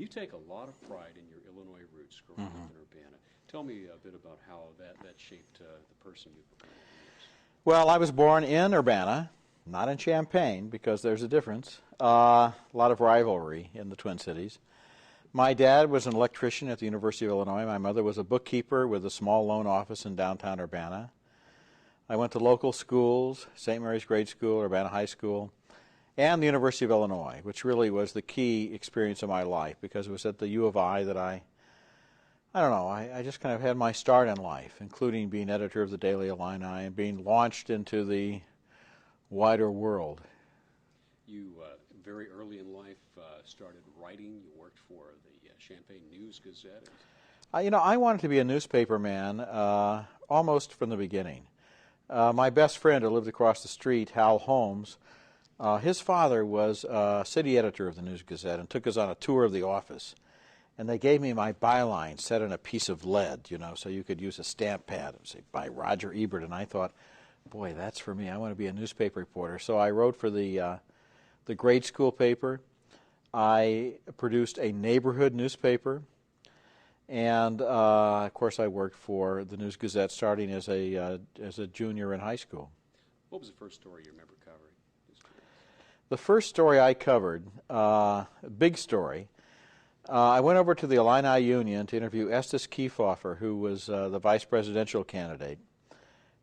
You take a lot of pride in your Illinois roots growing up in Urbana. Tell me a bit about how that shaped the person you've become over the years. Well, I was born in Urbana, not in Champaign, because there's a difference. A lot of rivalry in the Twin Cities. My dad was an electrician at the University of Illinois. My mother was a bookkeeper with a small loan office in downtown Urbana. I went to local schools, St. Mary's Grade School, Urbana High School, and the University of Illinois, which really was the key experience of my life, because it was at the U of I that I don't know, I just kind of had my start in life, including being editor of the Daily Illini and being launched into the wider world. You, very early in life, started writing. You worked for the Champaign News-Gazette. I wanted to be a newspaper man almost from the beginning. My best friend who lived across the street, Hal Holmes, his father was city editor of the News-Gazette and took us on a tour of the office. And they gave me my byline set in a piece of lead, so you could use a stamp pad and say, by Roger Ebert. And I thought, boy, that's for me. I want to be a newspaper reporter. So I wrote for the grade school paper. I produced a neighborhood newspaper. And, of course, I worked for the News-Gazette starting as a junior in high school. What was the first story you remember covering? The first story I covered, a big story, I went over to the Illini Union to interview Estes Kefauver, who was the vice presidential candidate,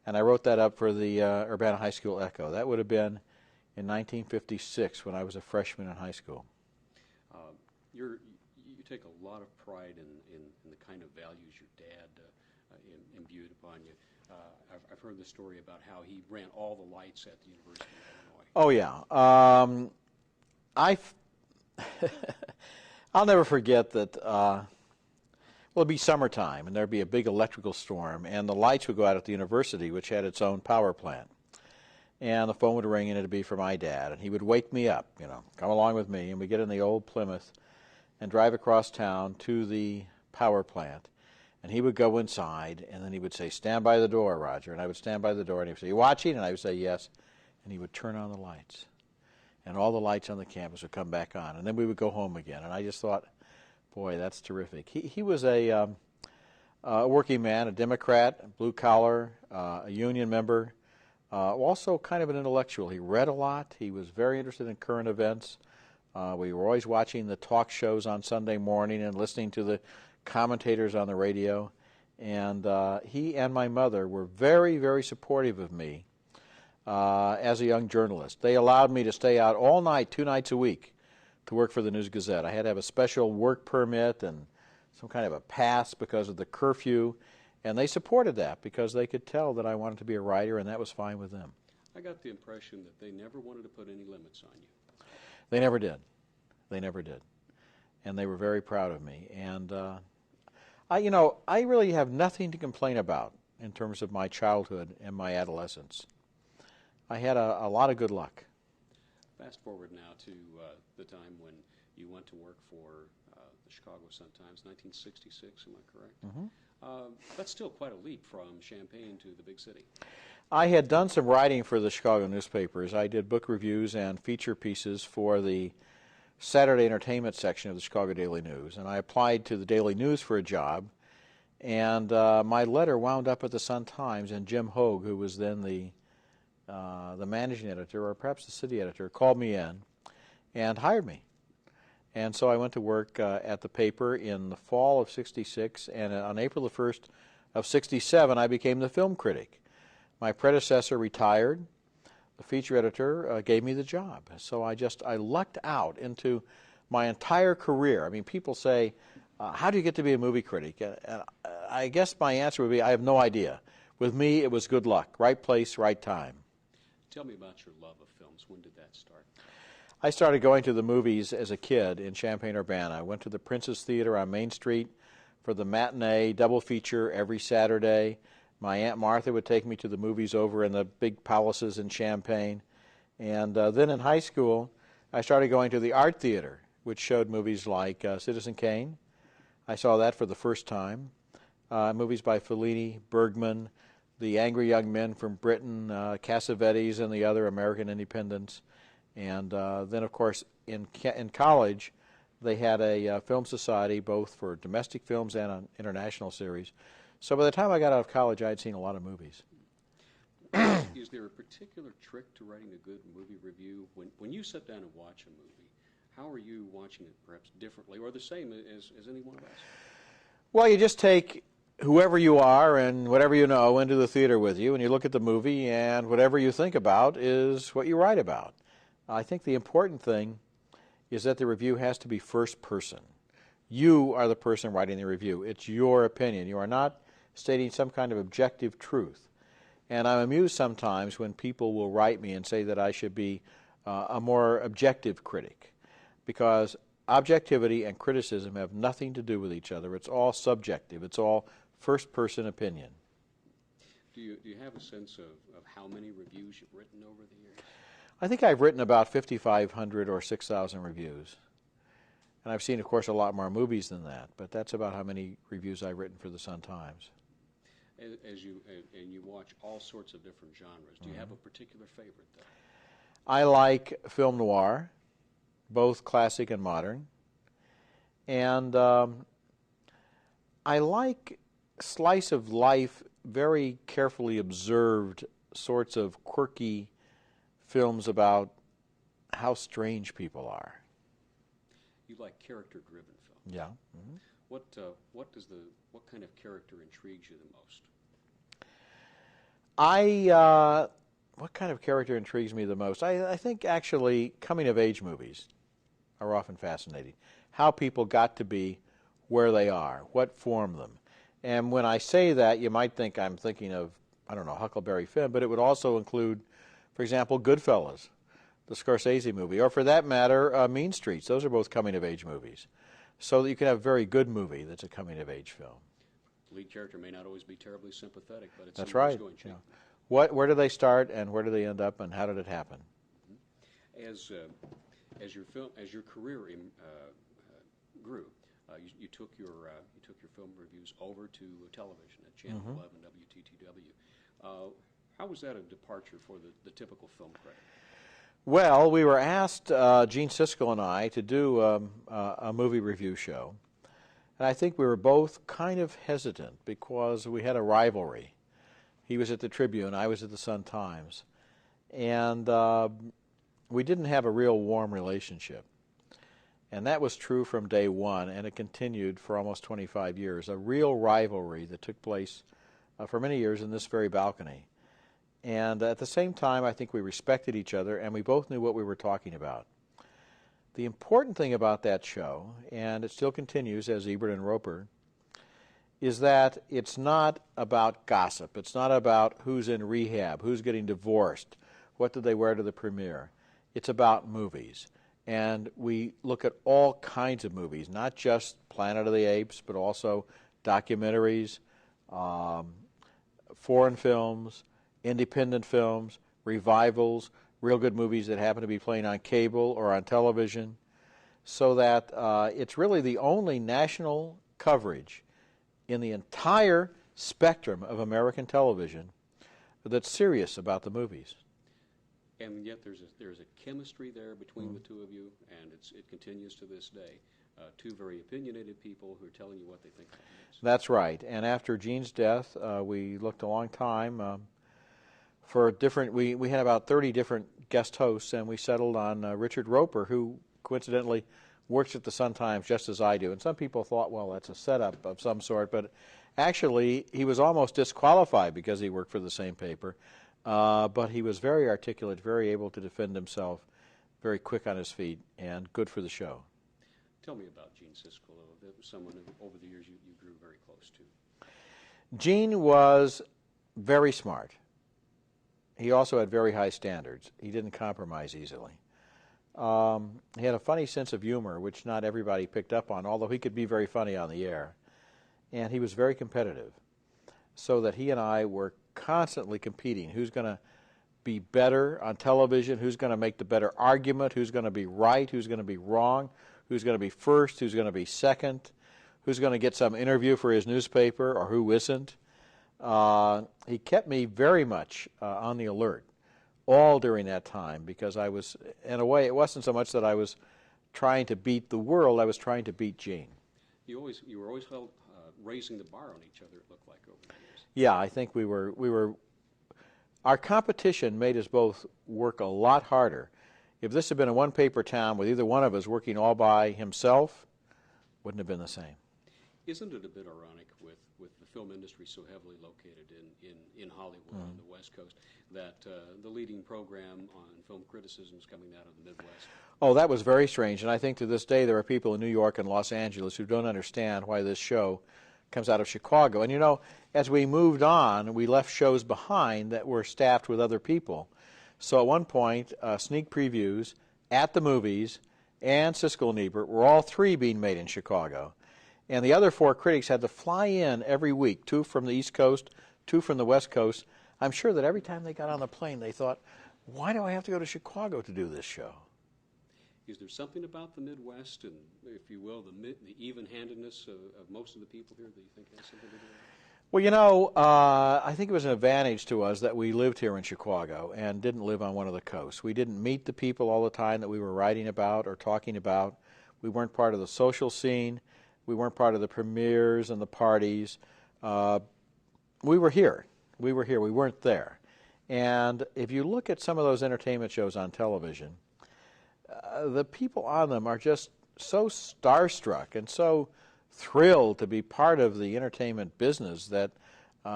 and I wrote that up for the Urbana High School Echo. That would have been in 1956 when I was a freshman in high school. You take a lot of pride in the kind of values your dad imbued upon you. I've heard the story about how he ran all the lights at the University of Illinois. Oh, yeah. I'll never forget that, it'd be summertime, and there'd be a big electrical storm, and the lights would go out at the university, which had its own power plant. And the phone would ring, and it'd be for my dad, and he would wake me up, come along with me, and we'd get in the old Plymouth and drive across town to the power plant. And he would go inside, and then he would say, stand by the door, Roger. And I would stand by the door, and he would say, you watching? And I would say, yes. And he would turn on the lights. And all the lights on the campus would come back on. And then we would go home again. And I just thought, boy, that's terrific. He was a working man, a Democrat, blue collar, a union member, also kind of an intellectual. He read a lot. He was very interested in current events. We were always watching the talk shows on Sunday morning and listening to the commentators on the radio. And he and my mother were very, very supportive of me as a young journalist. They allowed me to stay out all night, 2 nights a week, to work for the News-Gazette. I had to have a special work permit and some kind of a pass because of the curfew, and they supported that because they could tell that I wanted to be a writer, and that was fine with them. I got the impression that they never wanted to put any limits on you. They never did. They never did. And they were very proud of me. And I really have nothing to complain about in terms of my childhood and my adolescence. I had a lot of good luck. Fast forward now to the time when you went to work for the Chicago Sun-Times, 1966, am I correct? Mm-hmm. That's still quite a leap from Champaign to the big city. I had done some writing for the Chicago newspapers. I did book reviews and feature pieces for the Saturday entertainment section of the Chicago Daily News, and I applied to the Daily News for a job, and my letter wound up at the Sun-Times, and Jim Hogue, who was then the managing editor, or perhaps the city editor, called me in and hired me. And so I went to work at the paper in the fall of '66, and on April the 1st of '67, I became the film critic. My predecessor retired. The feature editor gave me the job. So I lucked out into my entire career. I mean, people say, how do you get to be a movie critic? And I guess my answer would be, I have no idea. With me, it was good luck. Right place, right time. Tell me about your love of films. When did that start? I started going to the movies as a kid in Champaign-Urbana. I went to the Princess Theater on Main Street for the matinee double feature every Saturday. My Aunt Martha would take me to the movies over in the big palaces in Champaign. And then in high school, I started going to the art theater, which showed movies like Citizen Kane. I saw that for the first time. Movies by Fellini, Bergman, The Angry Young Men from Britain, Cassavetes, and the other American independents. And then, of course, in college, They had a film society both for domestic films and an international series. So by the time I got out of college, I had seen a lot of movies. Is there a particular trick to writing a good movie review? When you sit down and watch a movie, how are you watching it perhaps differently or the same as any one of us? Well, you just take whoever you are and whatever you know into the theater with you, and you look at the movie, and whatever you think about is what you write about. I think the important thing is that the review has to be first person. You are the person writing the review. It's your opinion. You are not stating some kind of objective truth. And I'm amused sometimes when people will write me and say that I should be a more objective critic, because objectivity and criticism have nothing to do with each other. It's all subjective. It's all first-person opinion. Do you have a sense of how many reviews you've written over the years? I think I've written about 5,500 or 6,000 reviews. And I've seen, of course, a lot more movies than that, but that's about how many reviews I've written for the Sun-Times. And you watch all sorts of different genres. Do you have a particular favorite, though? I like film noir, both classic and modern. And I like slice of life, very carefully observed sorts of quirky films about how strange people are. You like character-driven films. Yeah. Mm-hmm. What kind of character intrigues you the most? What kind of character intrigues me the most? I think actually coming-of-age movies are often fascinating. How people got to be where they are, what formed them. And when I say that, you might think I'm thinking of, I don't know, Huckleberry Finn, but it would also include, for example, Goodfellas, the Scorsese movie, or for that matter, Mean Streets. Those are both coming-of-age movies. So that you can have a very good movie that's a coming-of-age film. The lead character may not always be terribly sympathetic, but it's that's right. Going to. Yeah. Where do they start, and where do they end up, and how did it happen? As your career grew, you took your film reviews over to television at Channel 11 WTTW. How was that a departure for the typical film critic? Well, we were asked, Gene Siskel and I, to do a movie review show. And I think we were both kind of hesitant because we had a rivalry. He was at the Tribune, I was at the Sun-Times. And we didn't have a real warm relationship. And that was true from day one, and it continued for almost 25 years. A real rivalry that took place for many years in this very balcony. And at the same time, I think we respected each other, and we both knew what we were talking about. The important thing about that show, and it still continues as Ebert and Roper, is that it's not about gossip. It's not about who's in rehab, who's getting divorced, what did they wear to the premiere. It's about movies. And we look at all kinds of movies, not just Planet of the Apes, but also documentaries, foreign films, independent films, revivals, real good movies that happen to be playing on cable or on television, so that it's really the only national coverage in the entire spectrum of American television that's serious about the movies. And yet there's a chemistry there between the two of you, and it continues to this day. Two very opinionated people who are telling you what they think about movies. That's right. And after Gene's death, we looked a long time for different. We had about 30 different guest hosts, and we settled on Richard Roper, who coincidentally works at the Sun-Times just as I do. And some people thought, well, that's a setup of some sort, but actually he was almost disqualified because he worked for the same paper. But he was very articulate, very able to defend himself, very quick on his feet, and good for the show. Tell me about Gene Siskel, someone who over the years you grew very close to. Gene was very smart. He also had very high standards. He didn't compromise easily. He had a funny sense of humor, which not everybody picked up on, although he could be very funny on the air. And he was very competitive, so that he and I were constantly competing. Who's going to be better on television? Who's going to make the better argument? Who's going to be right? Who's going to be wrong? Who's going to be first? Who's going to be second? Who's going to get some interview for his newspaper, or who isn't? He kept me very much on the alert all during that time, because I was, in a way, it wasn't so much that I was trying to beat the world, I was trying to beat Gene. You were always held, raising the bar on each other, it looked like, over the years. Yeah, I think our competition made us both work a lot harder. If this had been a one-paper town with either one of us working all by himself, wouldn't have been the same. Isn't it a bit ironic with the film industry so heavily located in Hollywood on the West Coast that the leading program on film criticism is coming out of the Midwest? Oh, that was very strange, and I think to this day there are people in New York and Los Angeles who don't understand why this show comes out of Chicago. And you know, as we moved on, we left shows behind that were staffed with other people. So at one point, sneak previews at the movies and Siskel and Ebert were all three being made in Chicago. And the other four critics had to fly in every week, 2 from the East Coast, 2 from the West Coast. I'm sure that every time they got on the plane, they thought, why do I have to go to Chicago to do this show? Is there something about the Midwest and, if you will, the even-handedness of most of the people here that you think has something to do with it? Well, you know, I think it was an advantage to us that we lived here in Chicago and didn't live on one of the coasts. We didn't meet the people all the time that we were writing about or talking about. We weren't part of the social scene. We weren't part of the premieres and the parties. We were here. We were here. We weren't there. And if you look at some of those entertainment shows on television, the people on them are just so starstruck and so thrilled to be part of the entertainment business that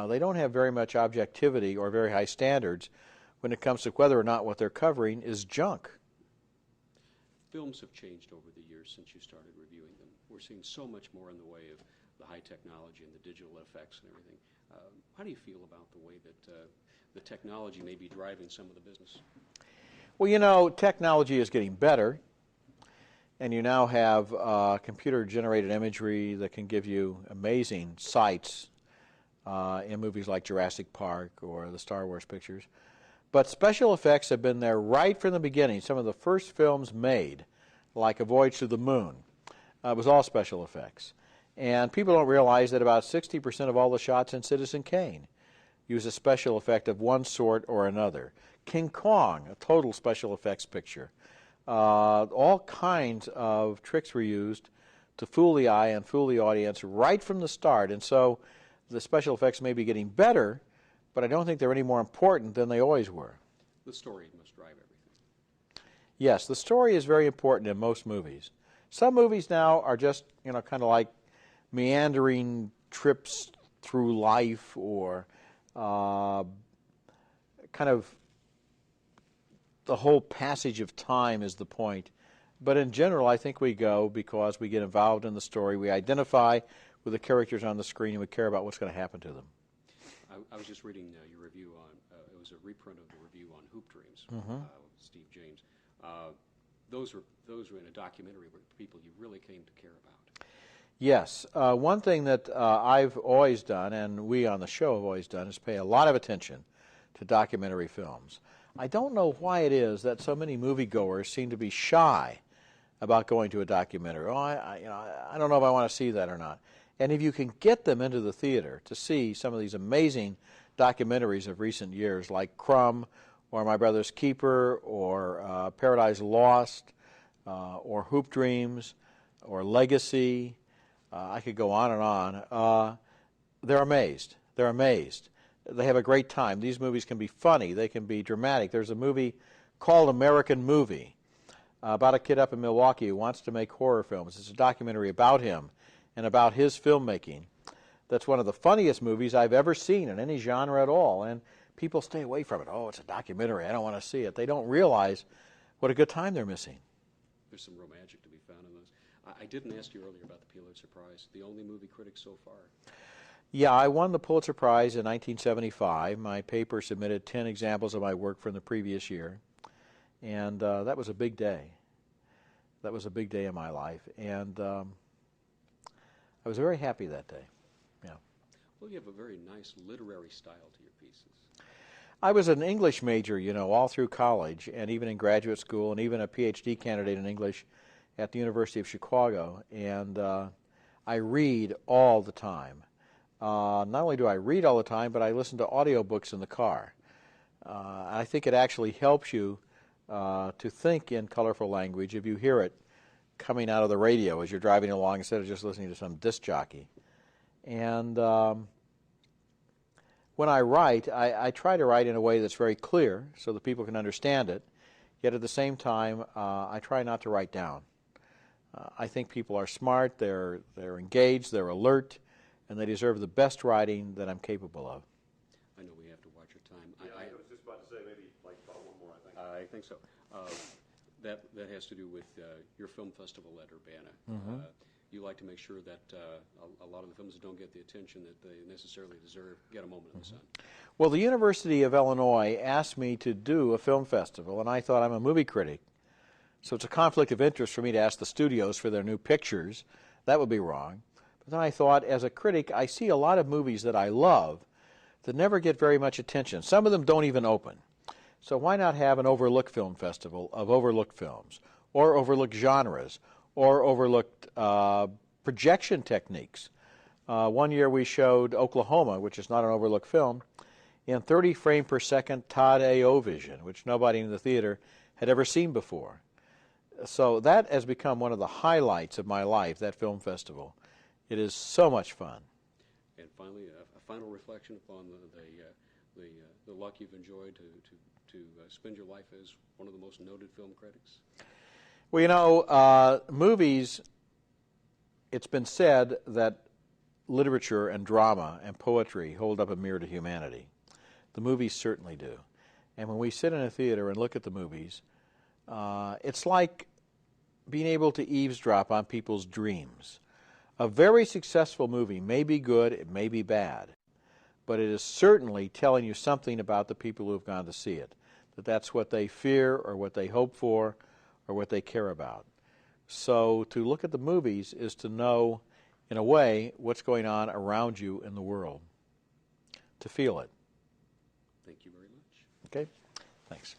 they don't have very much objectivity or very high standards when it comes to whether or not what they're covering is junk. Films have changed over the years since you started reviewing them. We're seeing so much more in the way of the high technology and the digital effects and everything. How do you feel about the way that the technology may be driving some of the business? Well, you know, technology is getting better, and you now have computer-generated imagery that can give you amazing sights in movies like Jurassic Park or the Star Wars pictures. But special effects have been there right from the beginning. Some of the first films made, like A Voyage to the Moon, was all special effects. And people don't realize that about 60% of all the shots in Citizen Kane use a special effect of one sort or another. King Kong, a total special effects picture. All kinds of tricks were used to fool the eye and fool the audience right from the start. And so the special effects may be getting better, but I don't think they're any more important than they always were. The story must drive everything. Yes, the story is very important in most movies. Some movies now are just, you know, kind of like meandering trips through life or kind of the whole passage of time is the point. But in general, I think we go because we get involved in the story. We identify with the characters on the screen and we care about what's going to happen to them. I was just reading your review on, it was a reprint of the review on Hoop Dreams with Steve James. Those were in a documentary with people you really came to care about. Yes. One thing that I've always done, and we on the show have always done, is pay a lot of attention to documentary films. I don't know why it is that so many moviegoers seem to be shy about going to a documentary. Oh, I don't know if I want to see that or not. And if you can get them into the theater to see some of these amazing documentaries of recent years, like Crumb, or My Brother's Keeper, or Paradise Lost, or Hoop Dreams, or Legacy, I could go on and on. They're amazed. They're amazed. They have a great time. These movies can be funny. They can be dramatic. There's a movie called American Movie about a kid up in Milwaukee who wants to make horror films. It's a documentary about him and about his filmmaking. That's one of the funniest movies I've ever seen in any genre at all. And people stay away from it. Oh, it's a documentary. I don't want to see it. They don't realize what a good time they're missing. There's some real magic to be found in those. I didn't ask you earlier about the Pulitzer Prize, the only movie critic so far. Yeah, I won the Pulitzer Prize in 1975. My paper submitted 10 examples of my work from the previous year. And that was a big day. That was a big day in my life. And I was very happy that day. Yeah. Well, you have a very nice literary style to your pieces. I was an English major, you know, all through college and even in graduate school and even a PhD candidate in English at the University of Chicago. And I read all the time. Not only do I read all the time, but I listen to audiobooks in the car. I think it actually helps you to think in colorful language if you hear it coming out of the radio as you're driving along instead of just listening to some disc jockey. And when I write, I try to write in a way that's very clear so that people can understand it, yet at the same time, I try not to write down. I think people are smart, they're engaged, they're alert, and they deserve the best writing that I'm capable of. I know we have to watch your time. Yeah, I was just about to say maybe like about one more, I think. I think so. That has to do with your film festival at Urbana. Mm-hmm. You like to make sure that a lot of the films that don't get the attention that they necessarily deserve get a moment in the sun. Well, the University of Illinois asked me to do a film festival, and I thought I'm a movie critic, so it's a conflict of interest for me to ask the studios for their new pictures. That would be wrong. But then I thought, as a critic, I see a lot of movies that I love that never get very much attention. Some of them don't even open. So why not have an overlooked film festival of overlooked films, or overlooked genres, or overlooked projection techniques? One year we showed Oklahoma, which is not an overlooked film, in 30 frame per second Todd A.O. vision, which nobody in the theater had ever seen before. So that has become one of the highlights of my life, that film festival. It is so much fun. And finally, a final reflection upon the luck you've enjoyed to spend your life as one of the most noted film critics. Well, you know, movies, it's been said that literature and drama and poetry hold up a mirror to humanity. The movies certainly do. And when we sit in a theater and look at the movies, it's like being able to eavesdrop on people's dreams. A very successful movie may be good, it may be bad, but it is certainly telling you something about the people who have gone to see it, that that's what they fear or what they hope for or what they care about. So to look at the movies is to know, in a way, what's going on around you in the world, to feel it. Thank you very much. Okay? Thanks.